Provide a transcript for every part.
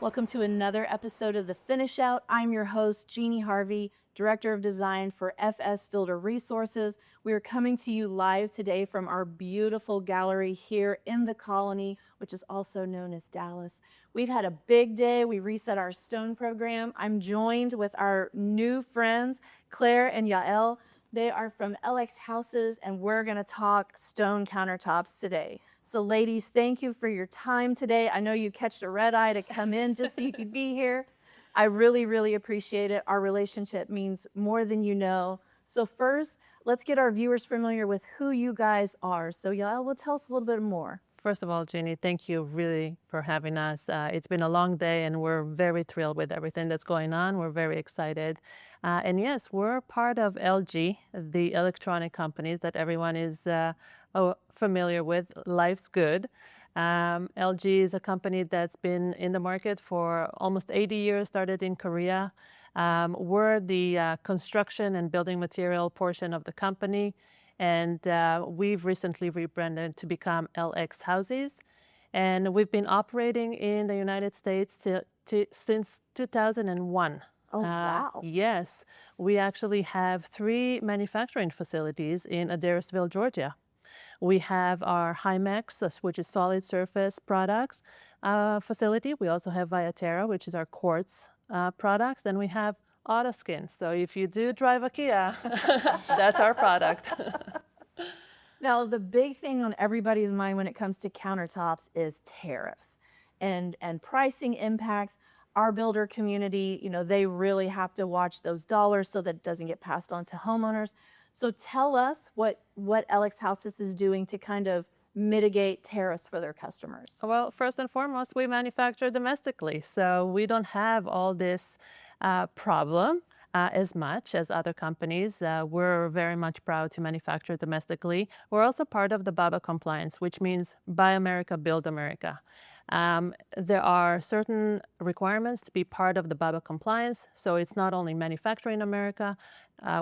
Welcome to another episode of The Finish Out. I'm your host, Jeannie Harvey, Director of Design for FS Builder Resources. We are coming to you live today from our beautiful gallery here in the Colony, which is also known as Dallas. We've had a big day. We reset our stone program. I'm joined with our new friends, Claire and Yael. They are from LX Hausys, and we're going to talk stone countertops today. So ladies, thank you for your time today. I know you catched a red eye to come in just so you could be here. I really, really appreciate it. Our relationship means more than you know. So first, let's get our viewers familiar with who you guys are. So Yael will tell us a little bit more. First of all, Jeannie, thank you really for having us. It's been a long day and we're very thrilled with everything that's going on. We're very excited. And yes, we're part of LG, the electronic companies that everyone is familiar with. Life's Good. LG is a company that's been in the market for almost 80 years, started in Korea. We're the construction and building material portion of the company. And we've recently rebranded to become LX Hausys. And we've been operating in the United States since 2001. Oh, wow. Yes, we actually have 3 manufacturing facilities in Adairsville, Georgia. We have our Hymex, which is solid surface products facility. We also have Viaterra, which is our quartz products. And we have Autoskin. So if you do drive a Kia, that's our product. Now, the big thing on everybody's mind when it comes to countertops is tariffs and pricing impacts. Our builder community, they really have to watch those dollars so that it doesn't get passed on to homeowners. So tell us what LX Houses is doing to kind of mitigate tariffs for their customers. Well, first and foremost, we manufacture domestically. So we don't have all this problem as much as other companies. We're very much proud to manufacture domestically. We're also part of the BABA compliance, which means Buy America, Build America. There are certain requirements to be part of the BABA compliance. So it's not only manufacturing America,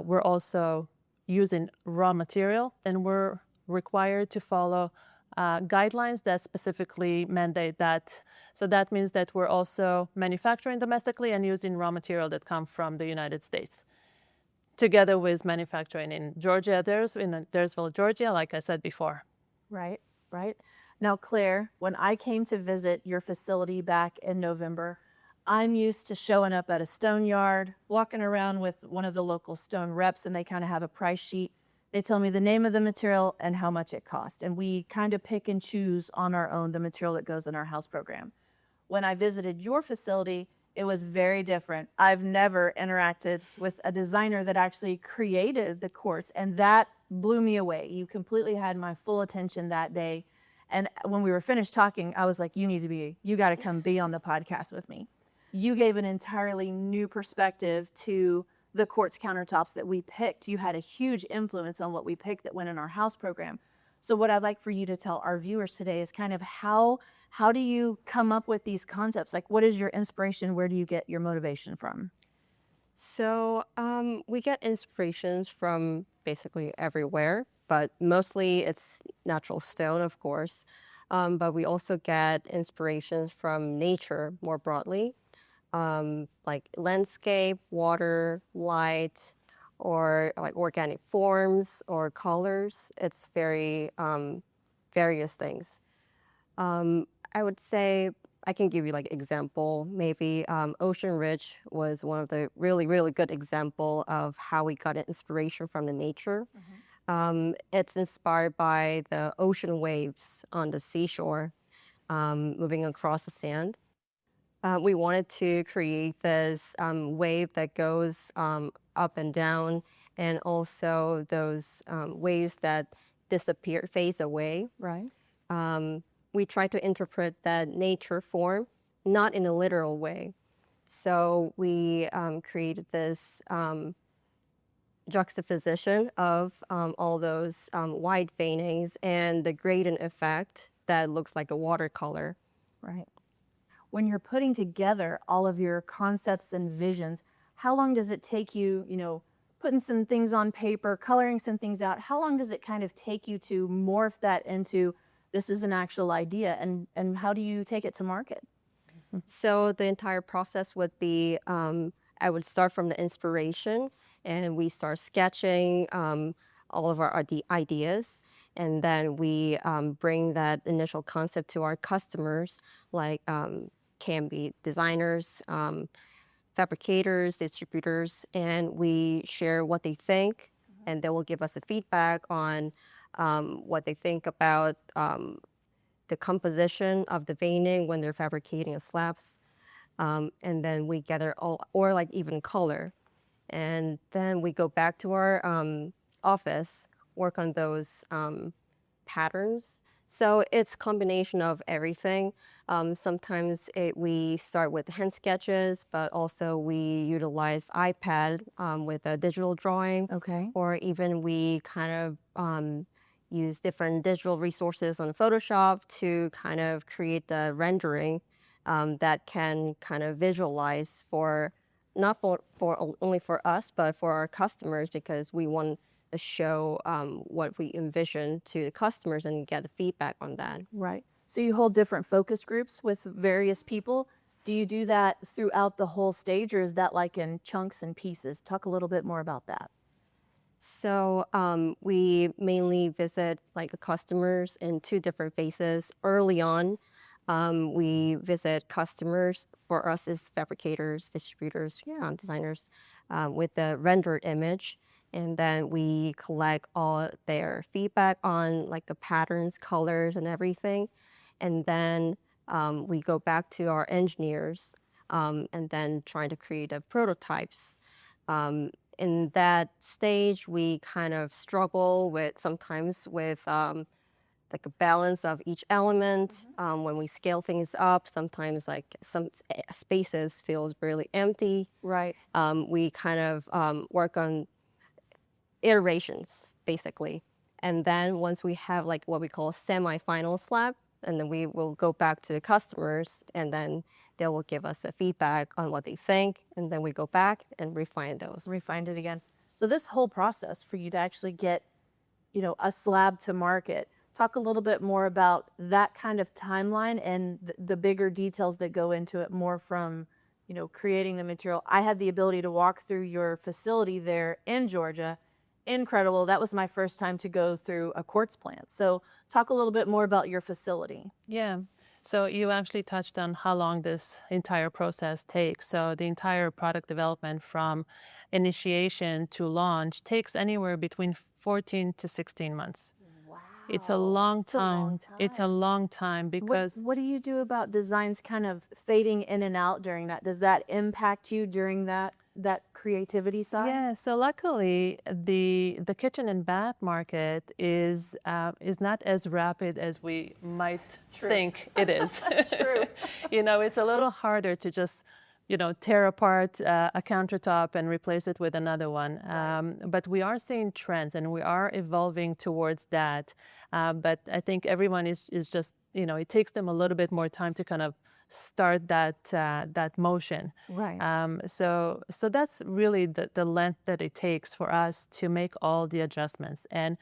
we're also using raw material, and we're required to follow guidelines that specifically mandate that. So that means that we're also manufacturing domestically and using raw material that come from the United States, together with manufacturing in Georgia, in Adairsville, Georgia, like I said before. Right, right. Now, Claire, when I came to visit your facility back in November, I'm used to showing up at a stone yard, walking around with one of the local stone reps, and they kind of have a price sheet. They tell me the name of the material and how much it costs. And we kind of pick and choose on our own the material that goes in our house program. When I visited your facility, it was very different. I've never interacted with a designer that actually created the quartz, and that blew me away. You completely had my full attention that day. And when we were finished talking, I was like, you got to come be on the podcast with me. You gave an entirely new perspective to the quartz countertops that we picked. You had a huge influence on what we picked that went in our house program. So what I'd like for you to tell our viewers today is kind of how do you come up with these concepts? Like, what is your inspiration? Where do you get your motivation from? So we get inspirations from basically everywhere, but mostly it's natural stone, of course. But we also get inspirations from nature more broadly, like landscape, water, light, or like organic forms or colors. It's very various things. I would say I can give you like example. Maybe Ocean Ridge was one of the really, really good example of how we got inspiration from the nature. It's inspired by the ocean waves on the seashore moving across the sand. We wanted to create this wave that goes up and down, and also those waves that disappear, phase away. Right. We try to interpret that nature form, not in a literal way. So we created this juxtaposition of all those wide veinings and the gradient effect that looks like a watercolor. Right. When you're putting together all of your concepts and visions, how long does it take you, putting some things on paper, coloring some things out? How long does it kind of take you to morph that into this is an actual idea, and how do you take it to market? So the entire process would be I would start from the inspiration and we start sketching all of our ideas. And then we bring that initial concept to our customers, like can be designers, fabricators, distributors, and we share what they think. And they will give us a feedback on what they think about the composition of the veining when they're fabricating a slabs. And then we gather all, or like even color. And then we go back to our office, work on those patterns. So it's a combination of everything. Sometimes we start with hand sketches, but also we utilize iPad with a digital drawing, Okay. or even we kind of use different digital resources on Photoshop to kind of create the rendering that can kind of visualize for not for only for us, but for our customers, because we want to show what we envision to the customers and get the feedback on that. Right. So you hold different focus groups with various people. Do you do that throughout the whole stage, or is that like in chunks and pieces? Talk a little bit more about that. So we mainly visit like the customers in two different phases. Early on, we visit customers. For us, is fabricators, distributors, yeah, designers, with the rendered image, and then we collect all their feedback on like the patterns, colors, and everything, and then we go back to our engineers, and then trying to create a prototypes. Um, in that stage, we kind of struggle with sometimes with like a balance of each element. When we scale things up, sometimes like some spaces feels really empty. Right. We kind of work on iterations basically, and then once we have like what we call a semi-final slab, and then we will go back to the customers, and then they will give us a feedback on what they think, and then we go back and refine those. Refined it again. So this whole process for you to actually get, a slab to market, talk a little bit more about that kind of timeline and the bigger details that go into it, more from, creating the material. I had the ability to walk through your facility there in Georgia. Incredible. That was my first time to go through a quartz plant. So talk a little bit more about your facility. Yeah. So you actually touched on how long this entire process takes. So the entire product development from initiation to launch takes anywhere between 14 to 16 months. Wow. It's a long It's a long time. It's a time. long time because What do you do about designs kind of fading in and out during that? Does that impact you during that creativity side? yeah, so luckily the kitchen and bath market is not as rapid as we might think it is. True. It's a little harder to just tear apart a countertop and replace it with another one. But we are seeing trends and we are evolving towards that. But I think everyone is just it takes them a little bit more time to kind of start that motion. Right. So that's really the length that it takes for us to make all the adjustments. And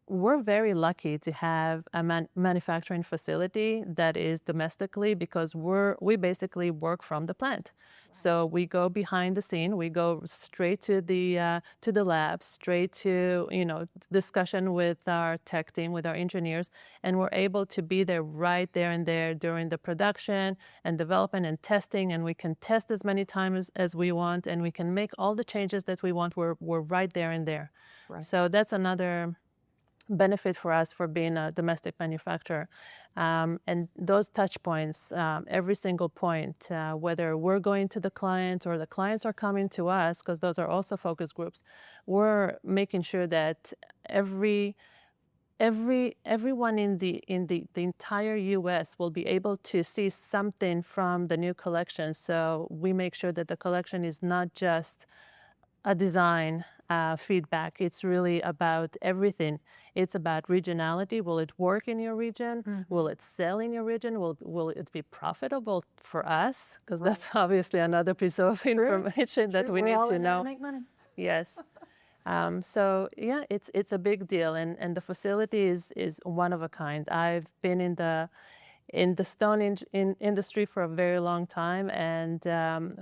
we're very lucky to have a manufacturing facility that is domestically, because we basically work from the plant. So we go behind the scene, we go straight to the lab, straight to discussion with our tech team, with our engineers, and we're able to be there right there and there during the production and development and testing, and we can test as many times as we want, and we can make all the changes that we want. We're right there and there. Right. So that's another benefit for us for being a domestic manufacturer. And those touch points, every single point, whether we're going to the client or the clients are coming to us, because those are also focus groups, we're making sure that everyone in the entire US will be able to see something from the new collection. So we make sure that the collection is not just a design feedback. It's really about everything. It's about regionality. Will it work in your region? Will it sell in your region? Will it be profitable for us? Because that's obviously another piece of information that we We're need all to in there know. make money. Yes. So yeah, it's a big deal, and the facility is one of a kind. I've been in in the stone industry for a very long time, and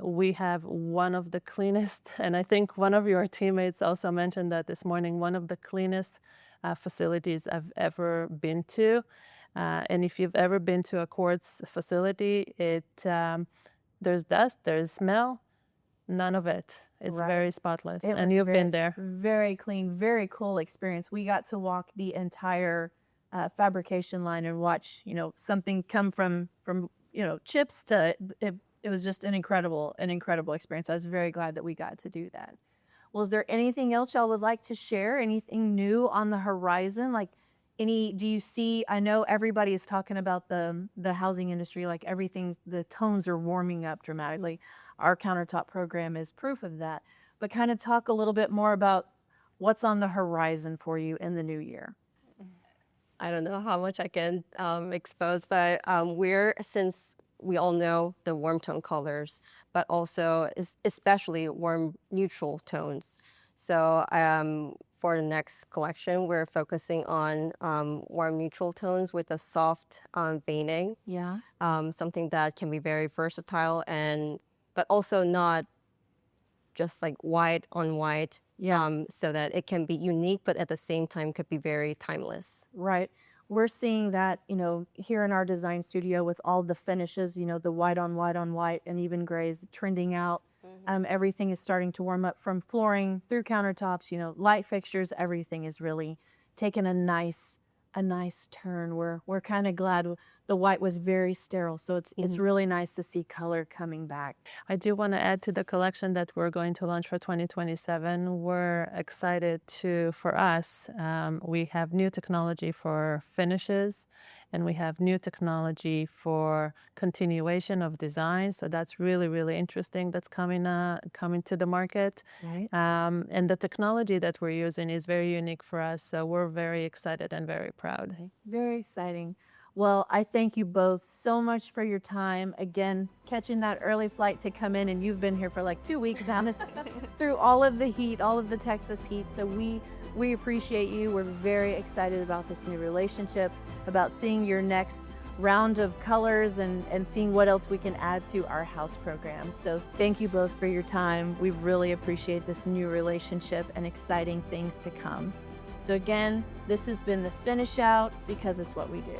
we have one of the cleanest, and I think one of your teammates also mentioned that this morning, one of the cleanest facilities I've ever been to. And if you've ever been to a quartz facility, there's dust, there's smell, none of it. It's Right. very spotless, It and was you've been there. very clean, very cool experience. We got to walk the entire fabrication line and watch, something come from chips to it. It was just an incredible experience. I was very glad that we got to do that. Well, is there anything else y'all would like to share? Anything new on the horizon? Like do you see, I know everybody is talking about the housing industry, like everything's, the tones are warming up dramatically. Our countertop program is proof of that. But kind of talk a little bit more about what's on the horizon for you in the new year. I don't know how much I can expose, but since we all know the warm tone colors, but also especially warm neutral tones. So for the next collection, we're focusing on warm neutral tones with a soft veining, Yeah. something that can be very versatile but also not just like white on white. Yeah. So that it can be unique, but at the same time could be very timeless. Right. We're seeing that, here in our design studio with all the finishes, the white on white on white and even grays trending out. Everything is starting to warm up from flooring through countertops, light fixtures, everything is really taking a nice turn. We're kind of glad the white was very sterile. So it's really nice to see color coming back. I do want to add to the collection that we're going to launch for 2027. We're excited for us, we have new technology for finishes, and we have new technology for continuation of design. So that's really, really interesting. That's coming to the market. Right. And the technology that we're using is very unique for us. So we're very excited and very proud. Very exciting. Well, I thank you both so much for your time. Again, catching that early flight to come in, and you've been here for like 2 weeks now through all of the heat, all of the Texas heat. So we appreciate you. We're very excited about this new relationship, about seeing your next round of colors and seeing what else we can add to our house program. So thank you both for your time. We really appreciate this new relationship and exciting things to come. So again, this has been the Finish Out, because it's what we do.